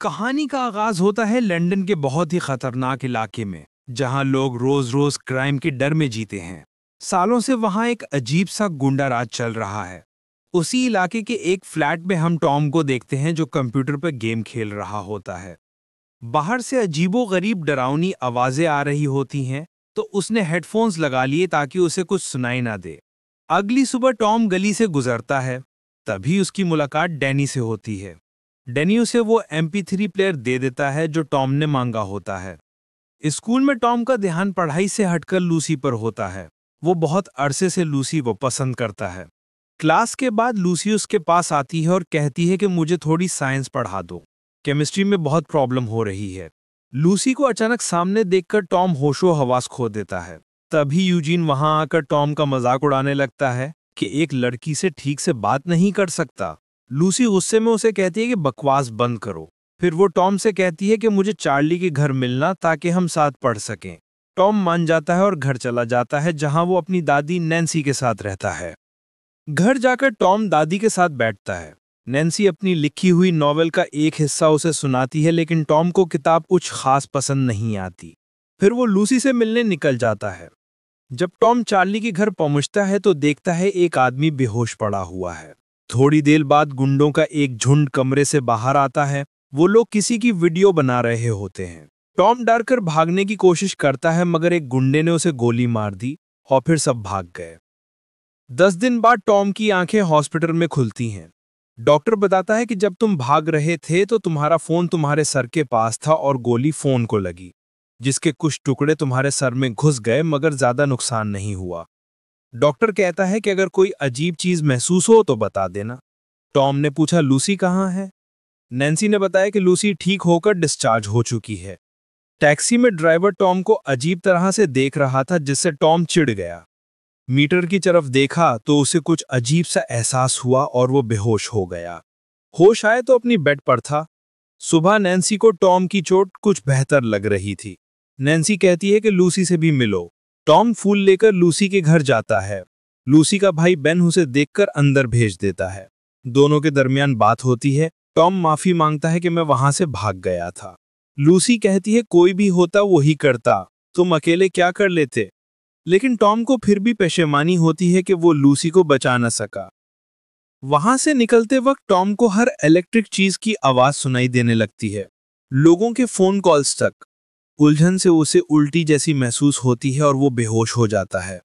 कहानी का आगाज होता है लंदन के बहुत ही खतरनाक इलाके में, जहां लोग रोज रोज क्राइम के डर में जीते हैं। सालों से वहां एक अजीब सा गुंडा राज चल रहा है। उसी इलाके के एक फ्लैट में हम टॉम को देखते हैं, जो कंप्यूटर पर गेम खेल रहा होता है। बाहर से अजीबोगरीब डरावनी आवाजें आ रही होती हैं, तो उसने हेडफोन्स लगा लिए ताकि उसे कुछ सुनाई ना दे। अगली सुबह टॉम गली से गुजरता है, तभी उसकी मुलाकात डैनी से होती है। डैनी उसे वो MP3 प्लेयर दे देता है जो टॉम ने मांगा होता है। स्कूल में टॉम का ध्यान पढ़ाई से हटकर लूसी पर होता है। वो बहुत अरसे से लूसी को पसंद करता है। क्लास के बाद लूसी उसके पास आती है और कहती है कि मुझे थोड़ी साइंस पढ़ा दो, केमिस्ट्री में बहुत प्रॉब्लम हो रही है। लूसी को अचानक सामने देखकर टॉम होशो हवास खो देता है। तभी यूजीन वहां आकर टॉम का मजाक उड़ाने लगता है कि एक लड़की से ठीक से बात नहीं कर सकता। लूसी गुस्से में उसे कहती है कि बकवास बंद करो। फिर वो टॉम से कहती है कि मुझे चार्ली के घर मिलना ताकि हम साथ पढ़ सकें। टॉम मान जाता है और घर चला जाता है, जहां वो अपनी दादी नैन्सी के साथ रहता है। घर जाकर टॉम दादी के साथ बैठता है। नैन्सी अपनी लिखी हुई नॉवेल का एक हिस्सा उसे सुनाती है, लेकिन टॉम को किताब कुछ खास पसंद नहीं आती। फिर वो लूसी से मिलने निकल जाता है। जब टॉम चार्ली के घर पहुंचता है तो देखता है एक आदमी बेहोश पड़ा हुआ है। थोड़ी देर बाद गुंडों का एक झुंड कमरे से बाहर आता है। वो लोग किसी की वीडियो बना रहे होते हैं। टॉम डर कर भागने की कोशिश करता है, मगर एक गुंडे ने उसे गोली मार दी और फिर सब भाग गए। 10 दिन बाद टॉम की आंखें हॉस्पिटल में खुलती हैं। डॉक्टर बताता है कि जब तुम भाग रहे थे तो तुम्हारा फोन तुम्हारे सर के पास था और गोली फोन को लगी, जिसके कुछ टुकड़े तुम्हारे सर में घुस गए, मगर ज्यादा नुकसान नहीं हुआ। डॉक्टर कहता है कि अगर कोई अजीब चीज महसूस हो तो बता देना। टॉम ने पूछा, लूसी कहाँ है? नैन्सी ने बताया कि लूसी ठीक होकर डिस्चार्ज हो चुकी है। टैक्सी में ड्राइवर टॉम को अजीब तरह से देख रहा था, जिससे टॉम चिढ़ गया। मीटर की तरफ देखा तो उसे कुछ अजीब सा एहसास हुआ और वो बेहोश हो गया। होश आए तो अपनी बेड पर था। सुबह नैन्सी को टॉम की चोट कुछ बेहतर लग रही थी। नैन्सी कहती है कि लूसी से भी मिलो। टॉम फूल लेकर लूसी के घर जाता है। लूसी का भाई बेन उसे देखकर अंदर भेज देता है। दोनों के दरमियान बात होती है। टॉम माफी मांगता है कि मैं वहां से भाग गया था। लूसी कहती है कोई भी होता वही करता, तुम अकेले क्या कर लेते। लेकिन टॉम को फिर भी पशेमानी होती है कि वो लूसी को बचा न सका। वहां से निकलते वक्त टॉम को हर इलेक्ट्रिक चीज की आवाज सुनाई देने लगती है, लोगों के फोन कॉल्स तक। उलझन से उसे उल्टी जैसी महसूस होती है और वो बेहोश हो जाता है।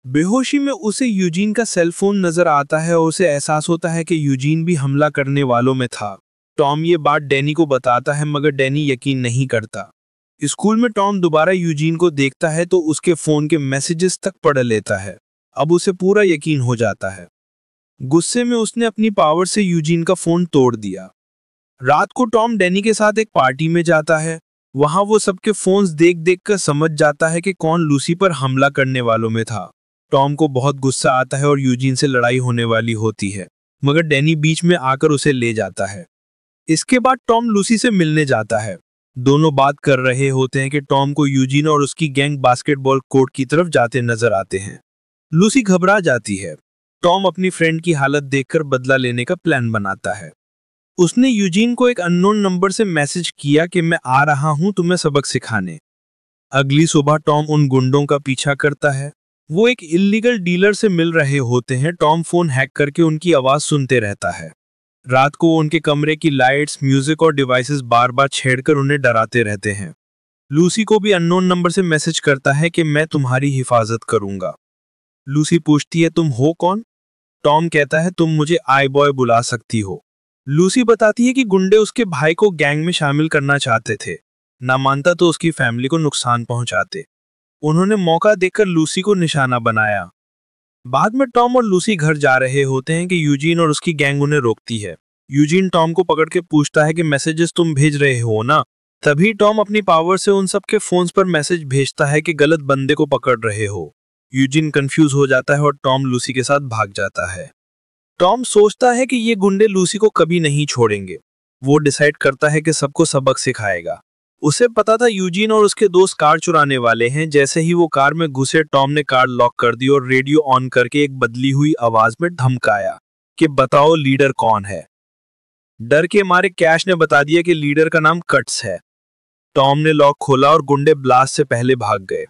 बेहोशी में उसे यूजीन का सेल फोन नजर आता है और उसे एहसास होता है कि यूजीन भी हमला करने वालों में था। टॉम ये बात डैनी को बताता है, मगर डैनी यकीन नहीं करता। स्कूल में टॉम दोबारा यूजीन को देखता है तो उसके फोन के मैसेजेस तक पढ़ लेता है। अब उसे पूरा यकीन हो जाता है। गुस्से में उसने अपनी पावर से यूजीन का फोन तोड़ दिया। रात को टॉम डैनी के साथ एक पार्टी में जाता है। वहां वो सबके फोन्स देख देख कर समझ जाता है कि कौन लूसी पर हमला करने वालों में था। टॉम को बहुत गुस्सा आता है और यूजीन से लड़ाई होने वाली होती है, मगर डैनी बीच में आकर उसे ले जाता है। इसके बाद टॉम लूसी से मिलने जाता है। दोनों बात कर रहे होते हैं कि टॉम को यूजीन और उसकी गैंग बास्केटबॉल कोर्ट की तरफ जाते नजर आते हैं। लूसी घबरा जाती है। टॉम अपनी फ्रेंड की हालत देखकर बदला लेने का प्लान बनाता है। उसने यूजीन को एक अननोन नंबर से मैसेज किया कि मैं आ रहा हूं तुम्हें सबक सिखाने। अगली सुबह टॉम उन गुंडों का पीछा करता है। वो एक इल्लीगल डीलर से मिल रहे होते हैं। टॉम फोन हैक करके उनकी आवाज सुनते रहता है। रात को उनके कमरे की लाइट्स, म्यूजिक और डिवाइसेस बार बार छेड़कर उन्हें डराते रहते हैं। लूसी को भी अननोन नंबर से मैसेज करता है कि मैं तुम्हारी हिफाजत करूंगा। लूसी पूछती है तुम हो कौन? टॉम कहता है तुम मुझे आई बॉय बुला सकती हो। लूसी बताती है कि गुंडे उसके भाई को गैंग में शामिल करना चाहते थे। ना मानता तो उसकी फैमिली को नुकसान पहुंचाते। उन्होंने मौका देखकर लूसी को निशाना बनाया। बाद में टॉम और लूसी घर जा रहे होते हैं कि यूजीन और उसकी गैंग उन्हें रोकती है। यूजीन टॉम को पकड़ के पूछता है कि मैसेजेस तुम भेज रहे हो ना? तभी टॉम अपनी पावर से उन सबके फोन्स पर मैसेज भेजता है कि गलत बंदे को पकड़ रहे हो। यूजीन कंफ्यूज हो जाता है और टॉम लूसी के साथ भाग जाता है। टॉम सोचता है कि ये गुंडे लूसी को कभी नहीं छोड़ेंगे। वो डिसाइड करता है कि सबको सबक सिखाएगा। उसे पता था यूजीन और उसके दोस्त कार चुराने वाले हैं। जैसे ही वो कार में घुसे, टॉम ने कार लॉक कर दी और रेडियो ऑन करके एक बदली हुई आवाज में धमकाया कि बताओ लीडर कौन है। डर के मारे कैश ने बता दिया कि लीडर का नाम कट्स है। टॉम ने लॉक खोला और गुंडे ब्लास्ट से पहले भाग गए।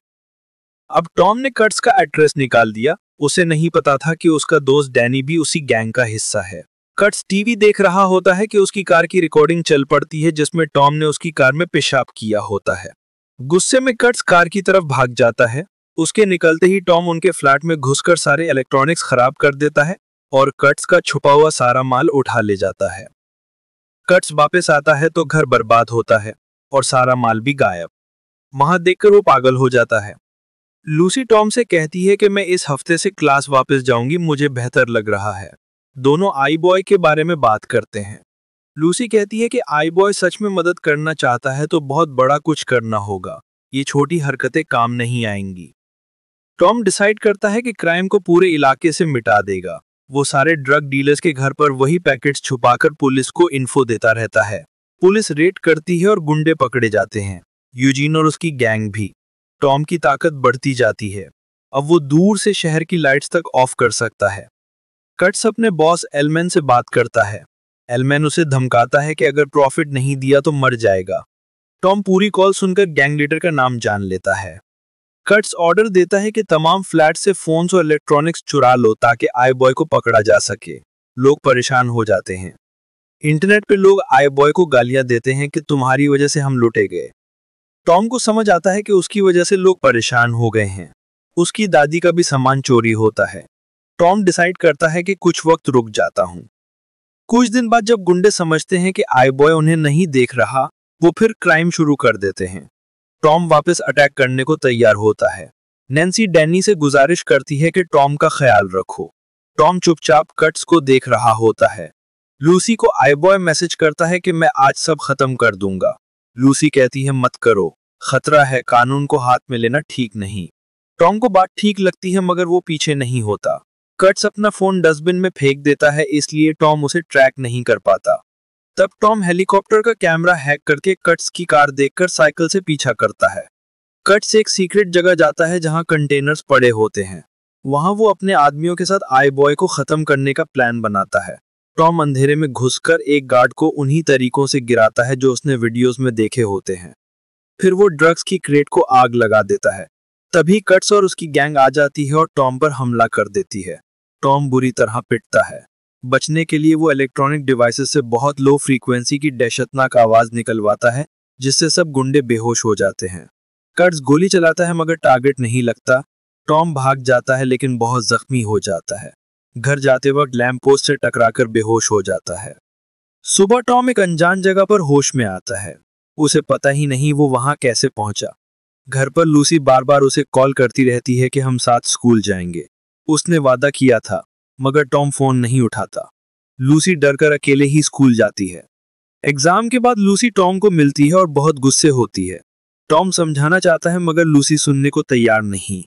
अब टॉम ने कट्स का एड्रेस निकाल दिया। उसे नहीं पता था कि उसका दोस्त डैनी भी उसी गैंग का हिस्सा है। कट्स टीवी देख रहा होता है कि उसकी कार की रिकॉर्डिंग चल पड़ती है जिसमें टॉम ने उसकी कार में पेशाब किया होता है। गुस्से में कट्स कार की तरफ भाग जाता है। उसके निकलते ही टॉम उनके फ्लैट में घुसकर सारे इलेक्ट्रॉनिक्स खराब कर देता है और कट्स का छुपा हुआ सारा माल उठा ले जाता है। कट्स वापस आता है तो घर बर्बाद होता है और सारा माल भी गायब। वहां देखकर वो पागल हो जाता है। लूसी टॉम से कहती है कि मैं इस हफ्ते से क्लास वापस जाऊंगी, मुझे बेहतर लग रहा है। दोनों आई बॉय के बारे में बात करते हैं। लूसी कहती है कि आई बॉय सच में मदद करना चाहता है तो बहुत बड़ा कुछ करना होगा, ये छोटी हरकतें काम नहीं आएंगी। टॉम डिसाइड करता है कि क्राइम को पूरे इलाके से मिटा देगा। वो सारे ड्रग डीलर्स के घर पर वही पैकेट्स छुपाकर पुलिस को इन्फो देता रहता है। पुलिस रेड करती है और गुंडे पकड़े जाते हैं, यूजीन और उसकी गैंग भी। टॉम की ताकत बढ़ती जाती है। अब वो दूर से शहर की लाइट्स तक ऑफ कर सकता है। कट्स अपने बॉस एलमैन से बात करता है। एलमैन उसे धमकाता है कि अगर प्रॉफिट नहीं दिया तो मर जाएगा। टॉम पूरी कॉल सुनकर गैंग लीडर का नाम जान लेता है। कट्स ऑर्डर देता है कि तमाम फ्लैट से फोन्स और इलेक्ट्रॉनिक्स चुरा लो ताकि आई बॉय को पकड़ा जा सके। लोग परेशान हो जाते हैं। इंटरनेट पे लोग आई बॉय को गालियां देते हैं कि तुम्हारी वजह से हम लुटे गए। टॉम को समझ आता है कि उसकी वजह से लोग परेशान हो गए हैं। उसकी दादी का भी सामान चोरी होता है। टॉम डिसाइड करता है कि कुछ वक्त रुक जाता हूं। कुछ दिन बाद जब गुंडे समझते हैं कि आई बॉय उन्हें नहीं देख रहा, वो फिर क्राइम शुरू कर देते हैं। टॉम वापस अटैक करने को तैयार होता है। नैन्सी डैनी से गुजारिश करती है कि टॉम का ख्याल रखो। टॉम चुपचाप कट्स को देख रहा होता है। लूसी को आई बॉय मैसेज करता है कि मैं आज सब खत्म कर दूंगा। लूसी कहती है मत करो, खतरा है, कानून को हाथ में लेना ठीक नहीं। टॉम को बात ठीक लगती है मगर वो पीछे नहीं होता। कट्स अपना फोन डस्टबिन में फेंक देता है, इसलिए टॉम उसे ट्रैक नहीं कर पाता। तब टॉम हेलीकॉप्टर का कैमरा हैक करके कट्स की कार देखकर साइकिल से पीछा करता है। कट्स एक सीक्रेट जगह जाता है जहां कंटेनर्स पड़े होते हैं। वहां वो अपने आदमियों के साथ आई बॉय को खत्म करने का प्लान बनाता है। टॉम अंधेरे में घुसकर एक गार्ड को उन्हीं तरीकों से गिराता है जो उसने वीडियोस में देखे होते हैं। फिर वो ड्रग्स की क्रेट को आग लगा देता है। तभी कट्स और उसकी गैंग आ जाती है और टॉम पर हमला कर देती है। टॉम बुरी तरह पिटता है। बचने के लिए वो इलेक्ट्रॉनिक डिवाइसेस से बहुत लो फ्रीक्वेंसी की दहशतनाक आवाज निकलवाता है जिससे सब गुंडे बेहोश हो जाते हैं। कट्स गोली चलाता है मगर टारगेट नहीं लगता। टॉम भाग जाता है लेकिन बहुत जख्मी हो जाता है। घर जाते वक्त लैंप पोस्ट से टकराकर बेहोश हो जाता है। सुबह टॉम एक अनजान जगह पर होश में आता है। उसे पता ही नहीं वो वहां कैसे पहुंचा। घर पर लूसी बार बार उसे कॉल करती रहती है कि हम साथ स्कूल जाएंगे। उसने वादा किया था मगर टॉम फोन नहीं उठाता। लूसी डरकर अकेले ही स्कूल जाती है। एग्जाम के बाद लूसी टॉम को मिलती है और बहुत गुस्से होती है। टॉम समझाना चाहता है मगर लूसी सुनने को तैयार नहीं।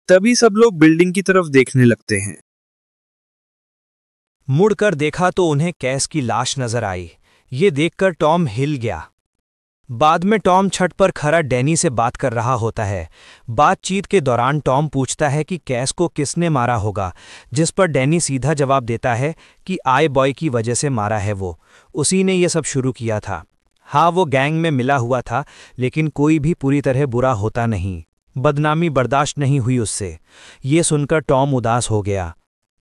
तभी सब लोग बिल्डिंग की तरफ देखने लगते हैं। मुड़कर देखा तो उन्हें कैस की लाश नजर आई। ये देखकर टॉम हिल गया। बाद में टॉम छत पर खड़ा डैनी से बात कर रहा होता है। बातचीत के दौरान टॉम पूछता है कि कैस को किसने मारा होगा, जिस पर डैनी सीधा जवाब देता है कि आई बॉय की वजह से मारा है, वो उसी ने ये सब शुरू किया था। हाँ, वो गैंग में मिला हुआ था लेकिन कोई भी पूरी तरह बुरा होता नहीं। बदनामी बर्दाश्त नहीं हुई उससे। ये सुनकर टॉम उदास हो गया।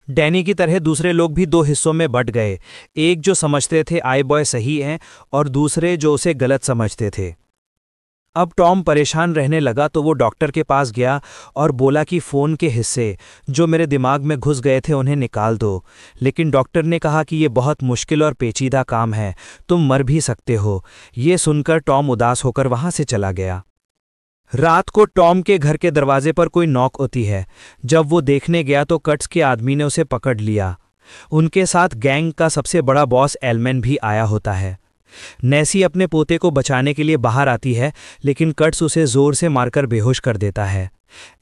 डैनी की तरह दूसरे लोग भी दो हिस्सों में बंट गए, एक जो समझते थे आई बॉय सही है और दूसरे जो उसे गलत समझते थे। अब टॉम परेशान रहने लगा तो वो डॉक्टर के पास गया और बोला कि फ़ोन के हिस्से जो मेरे दिमाग में घुस गए थे उन्हें निकाल दो। लेकिन डॉक्टर ने कहा कि ये बहुत मुश्किल और पेचीदा काम है, तुम मर भी सकते हो। ये सुनकर टॉम उदास होकर वहाँ से चला गया। रात को टॉम के घर के दरवाजे पर कोई नॉक होती है। जब वो देखने गया तो कट्स के आदमी ने उसे पकड़ लिया। उनके साथ गैंग का सबसे बड़ा बॉस एलमैन भी आया होता है। नैसी अपने पोते को बचाने के लिए बाहर आती है लेकिन कट्स उसे जोर से मारकर बेहोश कर देता है।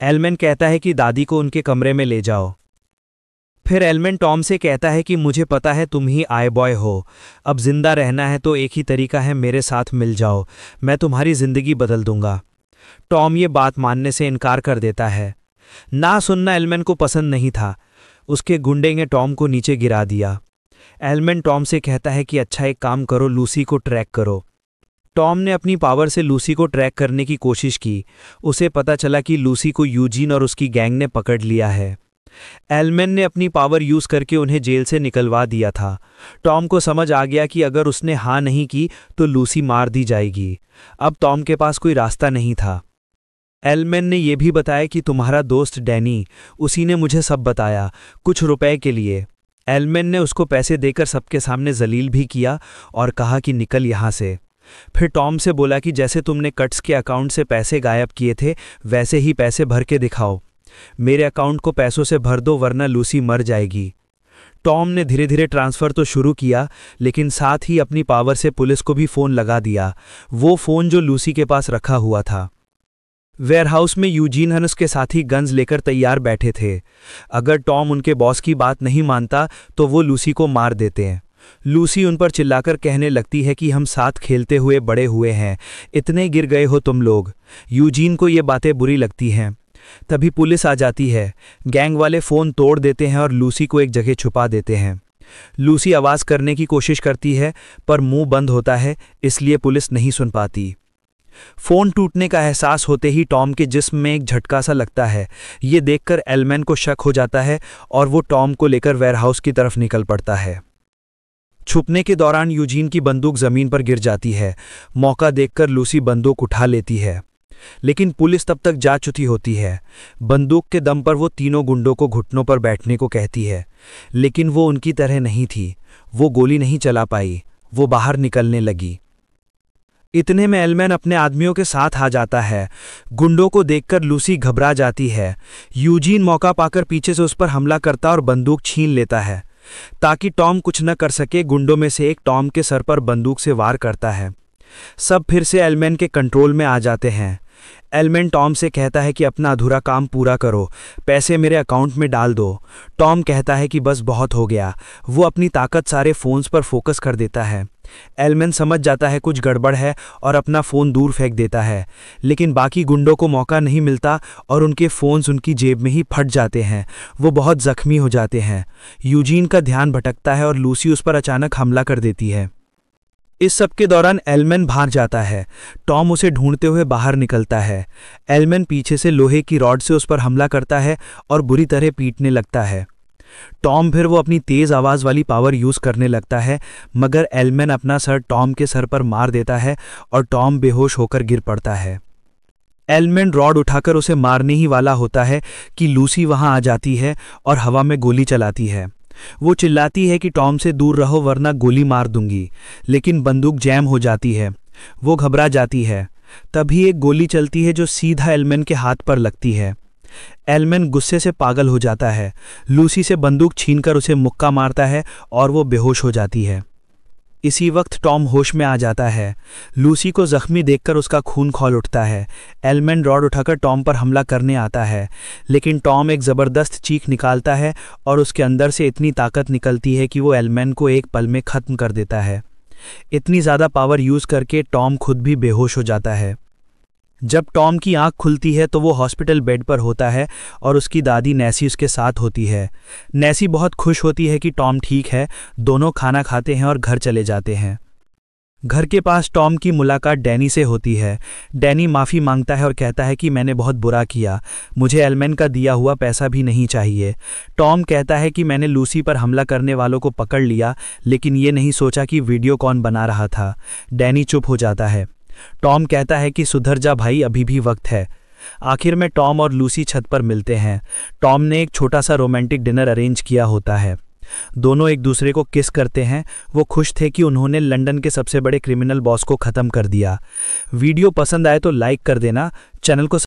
एलमैन कहता है कि दादी को उनके कमरे में ले जाओ। फिर एलमैन टॉम से कहता है कि मुझे पता है तुम ही आई बॉय हो, अब जिंदा रहना है तो एक ही तरीका है, मेरे साथ मिल जाओ, मैं तुम्हारी जिंदगी बदल दूंगा। टॉम ये बात मानने से इनकार कर देता है। ना सुनना एलमैन को पसंद नहीं था। उसके गुंडे ने टॉम को नीचे गिरा दिया। एलमैन टॉम से कहता है कि अच्छा एक काम करो, लूसी को ट्रैक करो। टॉम ने अपनी पावर से लूसी को ट्रैक करने की कोशिश की। उसे पता चला कि लूसी को यूजीन और उसकी गैंग ने पकड़ लिया है। एलमैन ने अपनी पावर यूज करके उन्हें जेल से निकलवा दिया था। टॉम को समझ आ गया कि अगर उसने हाँ नहीं की तो लूसी मार दी जाएगी। अब टॉम के पास कोई रास्ता नहीं था। एलमैन ने यह भी बताया कि तुम्हारा दोस्त डैनी, उसी ने मुझे सब बताया, कुछ रुपए के लिए। एलमैन ने उसको पैसे देकर सबके सामने जलील भी किया और कहा कि निकल यहाँ से। फिर टॉम से बोला कि जैसे तुमने कट्स के अकाउंट से पैसे गायब किए थे वैसे ही पैसे भर के दिखाओ। मेरे अकाउंट को पैसों से भर दो वरना लूसी मर जाएगी। टॉम ने धीरे धीरे ट्रांसफ़र तो शुरू किया, लेकिन साथ ही अपनी पावर से पुलिस को भी फ़ोन लगा दिया, वो फ़ोन जो लूसी के पास रखा हुआ था। वेयरहाउस में यूजीन और उसके साथी गन्स लेकर तैयार बैठे थे। अगर टॉम उनके बॉस की बात नहीं मानता तो वो लूसी को मार देते हैं। लूसी उन पर चिल्लाकर कहने लगती है कि हम साथ खेलते हुए बड़े हुए हैं, इतने गिर गए हो तुम लोग। यूजीन को ये बातें बुरी लगती हैं। तभी पुलिस आ जाती है। गैंग वाले फ़ोन तोड़ देते हैं और लूसी को एक जगह छुपा देते हैं। लूसी आवाज़ करने की कोशिश करती है पर मुंह बंद होता है, इसलिए पुलिस नहीं सुन पाती। फ़ोन टूटने का एहसास होते ही टॉम के जिस्म में एक झटका सा लगता है। ये देखकर एलमैन को शक हो जाता है और वो टॉम को लेकर वेयरहाउस की तरफ निकल पड़ता है। छुपने के दौरान यूजीन की बंदूक ज़मीन पर गिर जाती है। मौका देखकर लूसी बंदूक उठा लेती है, लेकिन पुलिस तब तक जा चुकी होती है। बंदूक के दम पर वो तीनों गुंडों को घुटनों पर बैठने को कहती है, लेकिन वो उनकी तरह नहीं थी। वो गोली नहीं चला पाई, वो बाहर निकलने लगी। इतने में एलमैन अपने आदमियों के साथ आ जाता है। गुंडों को देखकर लूसी घबरा जाती है। यूजीन मौका पाकर पीछे से उस पर हमला करता और बंदूक छीन लेता है ताकि टॉम कुछ न कर सके। गुंडों में से एक टॉम के सर पर बंदूक से वार करता है। सब फिर से एलमैन के कंट्रोल में आ जाते हैं। एलमैन टॉम से कहता है कि अपना अधूरा काम पूरा करो, पैसे मेरे अकाउंट में डाल दो। टॉम कहता है कि बस बहुत हो गया। वो अपनी ताकत सारे फ़ोन्स पर फोकस कर देता है। एलमैन समझ जाता है कुछ गड़बड़ है और अपना फ़ोन दूर फेंक देता है, लेकिन बाकी गुंडों को मौका नहीं मिलता और उनके फ़ोन्स उनकी जेब में ही फट जाते हैं। वो बहुत ज़ख्मी हो जाते हैं। यूजीन का ध्यान भटकता है और लूसी उस पर अचानक हमला कर देती है। इस सब के दौरान एलमैन भाग जाता है। टॉम उसे ढूंढते हुए बाहर निकलता है। एलमैन पीछे से लोहे की रॉड से उस पर हमला करता है और बुरी तरह पीटने लगता है। टॉम फिर वो अपनी तेज़ आवाज़ वाली पावर यूज़ करने लगता है, मगर एलमैन अपना सर टॉम के सर पर मार देता है और टॉम बेहोश होकर गिर पड़ता है। एलमैन रॉड उठाकर उसे मारने ही वाला होता है कि लूसी वहाँ आ जाती है और हवा में गोली चलाती है। वो चिल्लाती है कि टॉम से दूर रहो वरना गोली मार दूंगी, लेकिन बंदूक जैम हो जाती है। वो घबरा जाती है। तभी एक गोली चलती है जो सीधा एलमैन के हाथ पर लगती है। एलमैन गुस्से से पागल हो जाता है। लूसी से बंदूक छीनकर उसे मुक्का मारता है और वो बेहोश हो जाती है। इसी वक्त टॉम होश में आ जाता है। लूसी को जख्मी देखकर उसका खून खौल उठता है। एलमैन रॉड उठाकर टॉम पर हमला करने आता है, लेकिन टॉम एक ज़बरदस्त चीख निकालता है और उसके अंदर से इतनी ताकत निकलती है कि वो एलमैन को एक पल में ख़त्म कर देता है। इतनी ज़्यादा पावर यूज़ करके टॉम खुद भी बेहोश हो जाता है। जब टॉम की आंख खुलती है तो वो हॉस्पिटल बेड पर होता है और उसकी दादी नैसी उसके साथ होती है। नैसी बहुत खुश होती है कि टॉम ठीक है। दोनों खाना खाते हैं और घर चले जाते हैं। घर के पास टॉम की मुलाकात डैनी से होती है। डैनी माफ़ी मांगता है और कहता है कि मैंने बहुत बुरा किया, मुझे एलमैन का दिया हुआ पैसा भी नहीं चाहिए। टॉम कहता है कि मैंने लूसी पर हमला करने वालों को पकड़ लिया, लेकिन ये नहीं सोचा कि वीडियो कौन बना रहा था। डैनी चुप हो जाता है। टॉम कहता है कि सुधर जा भाई, अभी भी वक्त है। आखिर में टॉम और लूसी छत पर मिलते हैं। टॉम ने एक छोटा सा रोमांटिक डिनर अरेंज किया होता है। दोनों एक दूसरे को किस करते हैं। वो खुश थे कि उन्होंने लंदन के सबसे बड़े क्रिमिनल बॉस को ख़त्म कर दिया। वीडियो पसंद आए तो लाइक कर देना, चैनल को